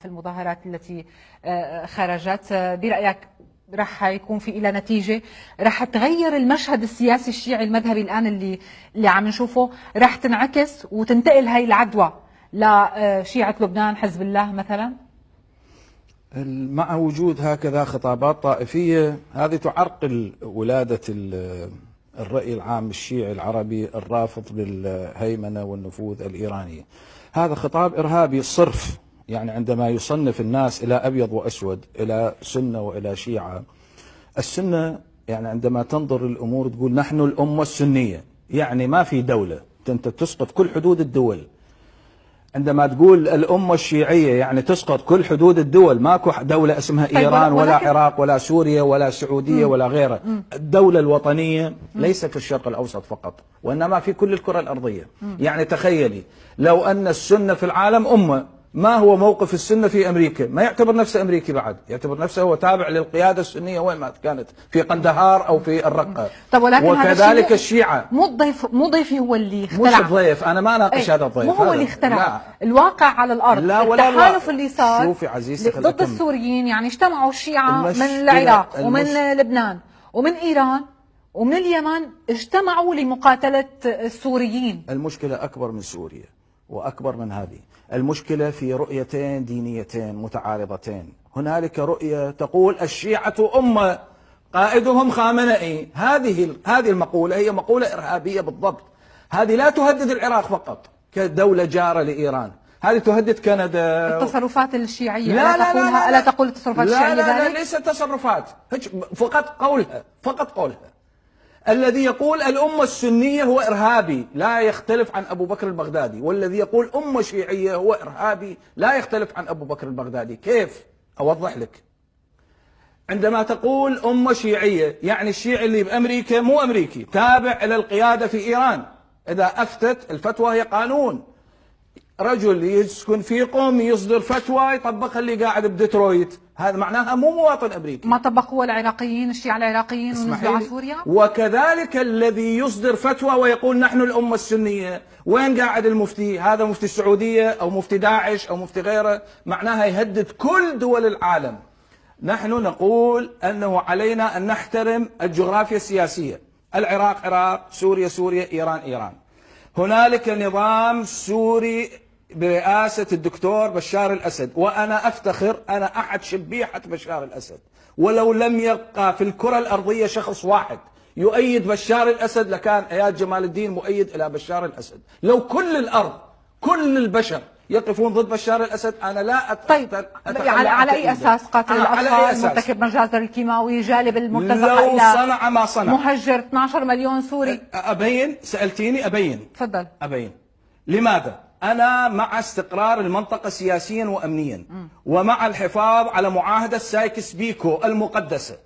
في المظاهرات التي خرجت، برأيك رح يكون في إلى نتيجة؟ رح تغير المشهد السياسي الشيعي المذهبي الآن اللي عم نشوفه؟ رح تنعكس وتنتقل هاي العدوى لشيعة لبنان، حزب الله مثلا؟ مع وجود هكذا خطابات طائفية هذه تعرقل ولادة الرأي العام الشيعي العربي الرافض للهيمنة والنفوذ الإيرانية. هذا خطاب إرهابي صرف، يعني عندما يصنف الناس إلى أبيض وأسود، إلى سنة وإلى شيعة. السنة يعني عندما تنظر للأمور تقول نحن الأمة السنية، يعني ما في دولة، أنت تسقط كل حدود الدول. عندما تقول الأمة الشيعية يعني تسقط كل حدود الدول، ماكو دولة اسمها إيران ولا عراق ولا سوريا ولا السعودية ولا غيرها. الدولة الوطنية ليست في الشرق الأوسط فقط، وإنما في كل الكرة الأرضية. يعني تخيلي لو أن السنة في العالم أمة، ما هو موقف السنة في أمريكا؟ ما يعتبر نفسه أمريكي بعد، يعتبر نفسه هو تابع للقيادة السنية وين ما كانت، في قندهار أو في الرقة. طب ولكن وكذلك الشيعة. مو ضيفي هو اللي اخترع، مش ضيف، أنا ما ناقش هذا الضيف، مو هو اللي اخترع الواقع على الأرض. لا التحالف اللي صار شوفي عزيزتي ضد السوريين، يعني اجتمعوا الشيعة من العراق ومن لبنان ومن إيران ومن اليمن، اجتمعوا لمقاتلة السوريين. المشكلة أكبر من سوريا وأكبر من هذه. المشكلة في رؤيتين دينيتين متعارضتين. هنالك رؤية تقول الشيعة أمة قائدهم خامنئي، هذه المقولة هي مقولة إرهابية بالضبط. هذه لا تهدد العراق فقط كدولة جارة لإيران، هذه تهدد كندا. التصرفات الشيعية لا تقول التصرفات الشيعية لا ليست تصرفات، فقط قولها. الذي يقول الأمة السنية هو إرهابي لا يختلف عن أبو بكر البغدادي، والذي يقول أمة شيعية هو إرهابي لا يختلف عن أبو بكر البغدادي. كيف؟ أوضح لك. عندما تقول أمة شيعية يعني الشيعي اللي بأمريكا مو أمريكي، تابع إلى القيادة في إيران. إذا أفتت الفتوى هي قانون، رجل يسكن في قوم يصدر فتوى يطبقها اللي قاعد بديترويت، هذا معناها مو مواطن أمريكي. ما طبقوها العراقيين، الشيعة العراقيين ونزلوا على سوريا. وكذلك الذي يصدر فتوى ويقول نحن الأمة السنية، وين قاعد المفتي؟ هذا مفتي السعودية أو مفتي داعش أو مفتي غيره، معناها يهدد كل دول العالم. نحن نقول أنه علينا أن نحترم الجغرافيا السياسية. العراق عراق، سوريا سوريا، إيران إيران. هنالك نظام سوري برئاسة الدكتور بشار الأسد، وأنا أفتخر أنا أحد شبيحة بشار الأسد، ولو لم يبقى في الكرة الأرضية شخص واحد يؤيد بشار الأسد لكان إياد جمال الدين مؤيد إلى بشار الأسد. لو كل الأرض كل البشر يقفون ضد بشار الأسد أنا لا طيب على أي أساس قاتل الأطفال، مرتكب مجازر الكيماوي، جالب المرتزقة لو إلى صنع ما صنع، مهجر 12 مليون سوري؟ أبين، سألتيني أبين. تفضل. أبين. لماذا؟ أنا مع استقرار المنطقة سياسيا وأمنيا، ومع الحفاظ على معاهدة سايكس بيكو المقدسة.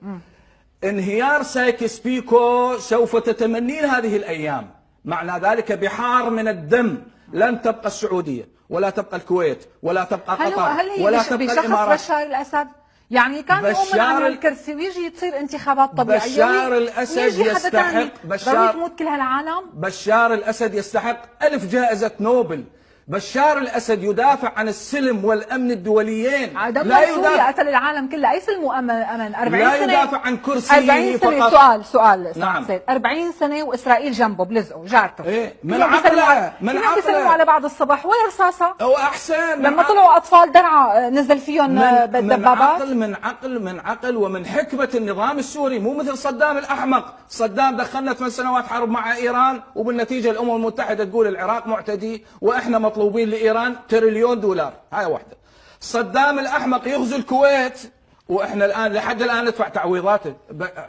انهيار سايكس بيكو سوف تتمنين هذه الأيام، معنى ذلك بحار من الدم. لن تبقى السعودية ولا تبقى الكويت ولا تبقى قطر ولا تبقى الإمارات. بشخص بشار الأسد يعني كان يؤمن على الكرسي ويجي تصير انتخابات طبيعية، بشار الأسد يستحق، ضروري تموت كل هالعالم؟ بشار الأسد يستحق 1000 جائزة نوبل. بشار الأسد يدافع عن السلم والأمن الدوليين، لا يدافع. قتل العالم كله، أي سلم وأمن؟ 40 لا سنة يدافع عن كرسيه فقط. سؤال نعم. 40 سنة وإسرائيل جنبه بلزقه جارته. إيه؟ من عقله بيسلموا على بعض الصبح ولا رصاصة؟ هو أحسن لما طلعوا أطفال درعا نزل فيهم دبابات. من عقل ومن حكمة النظام السوري، مو مثل صدام الأحمق. صدام دخلنا 8 سنوات حرب مع إيران، وبالنتيجة الأمم المتحدة تقول العراق معتدي وإحنا مطلوبين لإيران تريليون دولار. هاي واحدة. صدام الأحمق يغزو الكويت وإحنا الآن لحد الآن ندفع تعويضاته.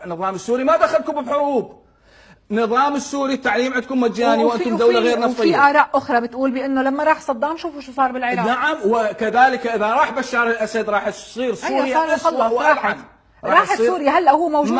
النظام السوري ما دخلكم بحروب. نظام السوري التعليم عندكم مجاني وأنتم دولة غير نفطية. وفي آراء أخرى بتقول بأنه لما راح صدام شوفوا شو صار بالعراق. نعم، وكذلك إذا راح بشار الأسد راح تصير سوريا أسوأ وألعن. راحت سوريا، هلا هو موجود.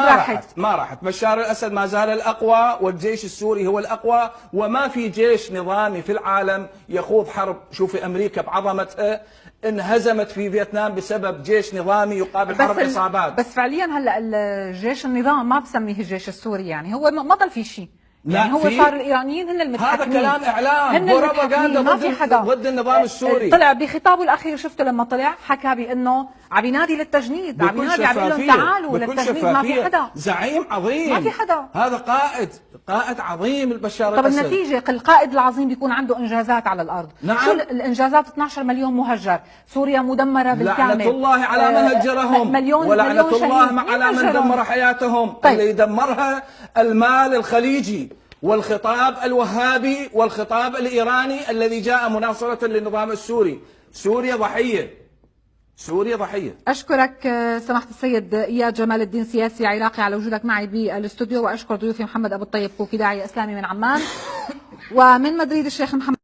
ما راحت. بشار الأسد ما زال الأقوى، والجيش السوري هو الأقوى، وما في جيش نظامي في العالم يخوض حرب. شوفي أمريكا بعظمتها انهزمت في فيتنام بسبب جيش نظامي يقابل حرب عصابات. بس فعليا هلا الجيش النظام ما بسميه الجيش السوري، يعني هو ما ضل في شيء، يعني هو صار الايرانيين هن المتحكمين. هذا كلام اعلام، هن بروباغندا ما في حدا ضد النظام السوري. طلع بخطابه الاخير، شفته لما طلع حكى بانه عم ينادي للتجنيد، عم ينادي، عم يقول لهم تعالوا للتجنيد. ما في حدا، زعيم عظيم، ما في حدا. هذا قائد عظيم البشار طب الأسد. النتيجه القائد العظيم بيكون عنده انجازات على الارض. نعم. شو الانجازات؟ 12 مليون مهجر، سوريا مدمره بالكامل. لعنة الله على من هجرهم، ولعنة الله على من دمر حياتهم. طيب. اللي دمرها المال الخليجي والخطاب الوهابي والخطاب الإيراني الذي جاء مناصرة للنظام السوري. سوريا ضحية، سوريا ضحية. أشكرك سماحة السيد إياد جمال الدين، سياسي عراقي، على وجودك معي بالاستوديو، وأشكر ضيوفي محمد أبو الطيب كوكي، داعية إسلامي من عمان، ومن مدريد الشيخ محمد